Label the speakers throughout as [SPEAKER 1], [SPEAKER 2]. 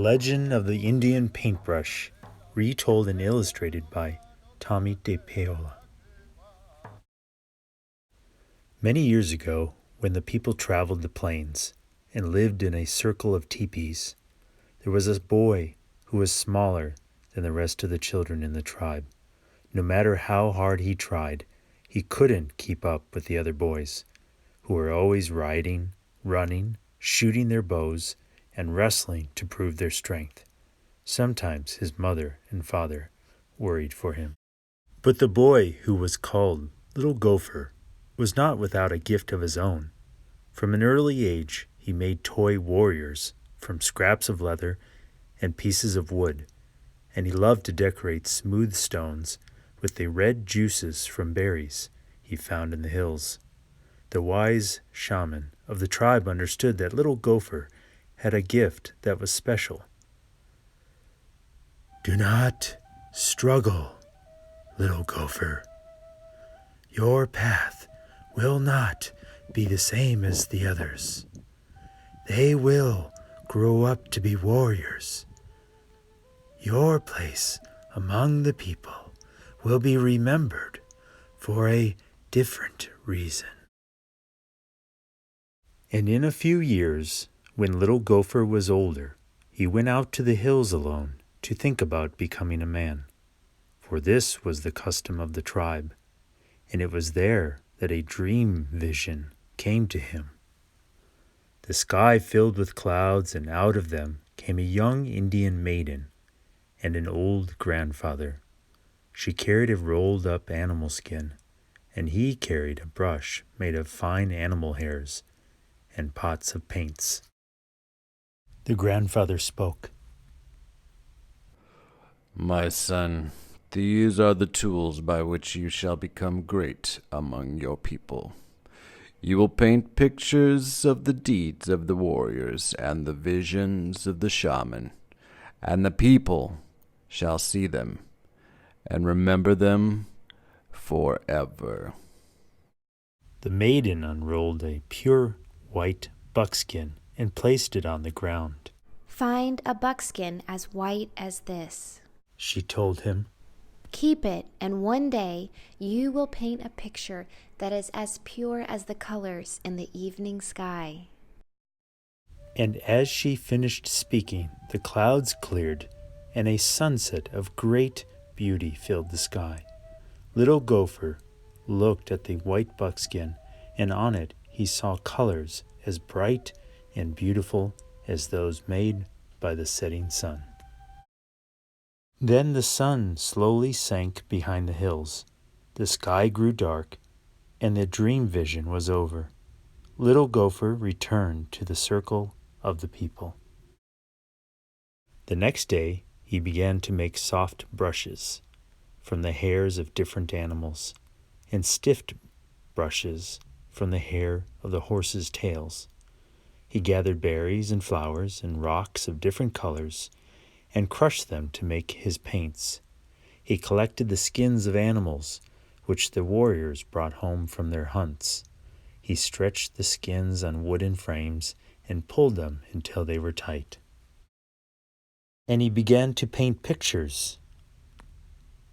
[SPEAKER 1] Legend of the Indian Paintbrush, retold and illustrated by Tomie Depaola. Many years ago, when the people traveled the plains and lived in a circle of teepees, there was a boy who was smaller than the rest of the children in the tribe. No matter how hard he tried, he couldn't keep up with the other boys, who were always riding, running, shooting their bows, and wrestling to prove their strength. Sometimes his mother and father worried for him. But the boy, who was called Little Gopher, was not without a gift of his own. From an early age, he made toy warriors from scraps of leather and pieces of wood, and he loved to decorate smooth stones with the red juices from berries he found in the hills. The wise shaman of the tribe understood that Little Gopher had a gift that was special. "Do not struggle, Little Gopher. Your path will not be the same as the others. They will grow up to be warriors. Your place among the people will be remembered for a different reason." And in a few years, when Little Gopher was older, he went out to the hills alone to think about becoming a man. For this was the custom of the tribe, and it was there that a dream vision came to him. The sky filled with clouds, and out of them came a young Indian maiden and an old grandfather. She carried a rolled-up animal skin, and he carried a brush made of fine animal hairs and pots of paints. The grandfather spoke.
[SPEAKER 2] "My son, these are the tools by which you shall become great among your people. You will paint pictures of the deeds of the warriors and the visions of the shaman, and the people shall see them and remember them forever."
[SPEAKER 1] The maiden unrolled a pure white buckskin and placed it on the ground.
[SPEAKER 3] "Find a buckskin as white as this,"
[SPEAKER 1] she told him.
[SPEAKER 3] "Keep it, and one day you will paint a picture that is as pure as the colors in the evening sky."
[SPEAKER 1] And as she finished speaking, the clouds cleared, and a sunset of great beauty filled the sky. Little Gopher looked at the white buckskin, and on it he saw colors as bright and beautiful as those made by the setting sun. Then the sun slowly sank behind the hills. The sky grew dark, and the dream vision was over. Little Gopher returned to the circle of the people. The next day, he began to make soft brushes from the hairs of different animals, and stiff brushes from the hair of the horses' tails. He gathered berries and flowers and rocks of different colors and crushed them to make his paints. He collected the skins of animals which the warriors brought home from their hunts. He stretched the skins on wooden frames and pulled them until they were tight. And he began to paint pictures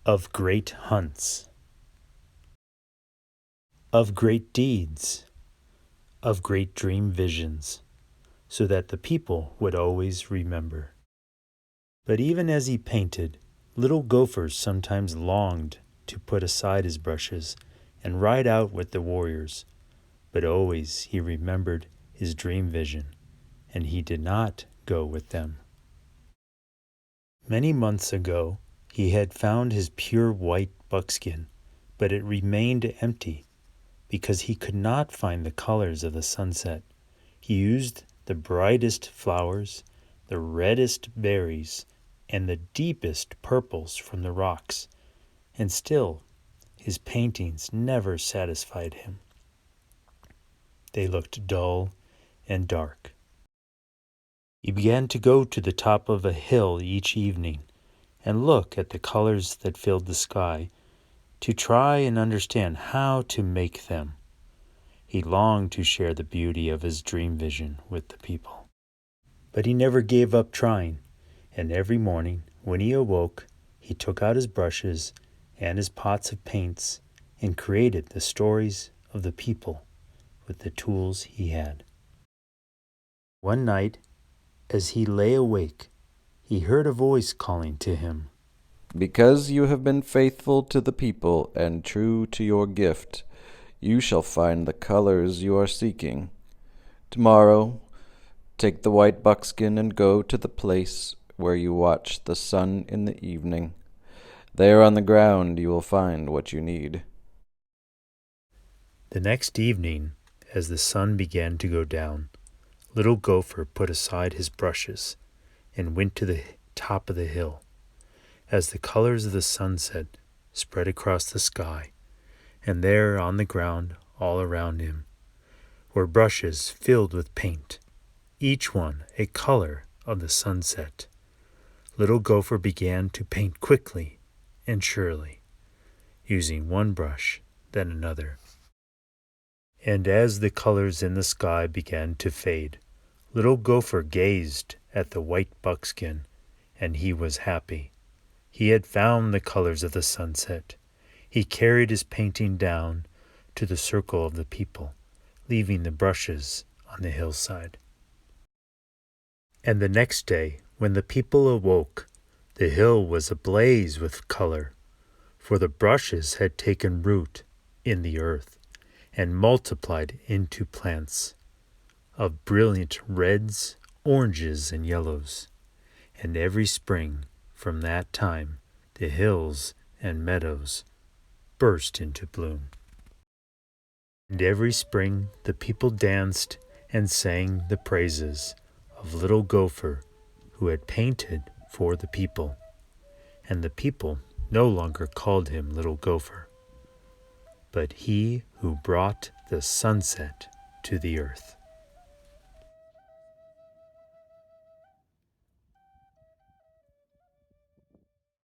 [SPEAKER 1] of great hunts, of great deeds, of great dream visions, so that the people would always remember. But even as he painted, Little Gopher sometimes longed to put aside his brushes and ride out with the warriors, but always he remembered his dream vision, and he did not go with them. Many months ago, he had found his pure white buckskin, but it remained empty because he could not find the colors of the sunset. He used the brightest flowers, the reddest berries, and the deepest purples from the rocks, and still his paintings never satisfied him. They looked dull and dark. He began to go to the top of a hill each evening and look at the colors that filled the sky to try and understand how to make them. He longed to share the beauty of his dream vision with the people. But he never gave up trying. And every morning, when he awoke, he took out his brushes and his pots of paints and created the stories of the people with the tools he had. One night, as he lay awake, he heard a voice calling to him.
[SPEAKER 2] Because you have been faithful to the people and true to your gift, you shall find the colors you are seeking. Tomorrow, take the white buckskin and go to the place where you watch the sun in the evening. There on the ground you will find what you need.
[SPEAKER 1] The next evening, as the sun began to go down, Little Gopher put aside his brushes and went to the top of the hill. As the colors of the sunset spread across the sky, and there on the ground all around him were brushes filled with paint, each one a color of the sunset. Little Gopher began to paint quickly and surely, using one brush, then another. And as the colors in the sky began to fade, Little Gopher gazed at the white buckskin, and he was happy. He had found the colors of the sunset. He carried his painting down to the circle of the people, leaving the brushes on the hillside. And the next day, when the people awoke, the hill was ablaze with color, for the brushes had taken root in the earth and multiplied into plants of brilliant reds, oranges, and yellows. And every spring, from that time, the hills and meadows burst into bloom. And every spring the people danced and sang the praises of Little Gopher, who had painted for the people. And the people no longer called him Little Gopher, but he who brought the sunset to the earth.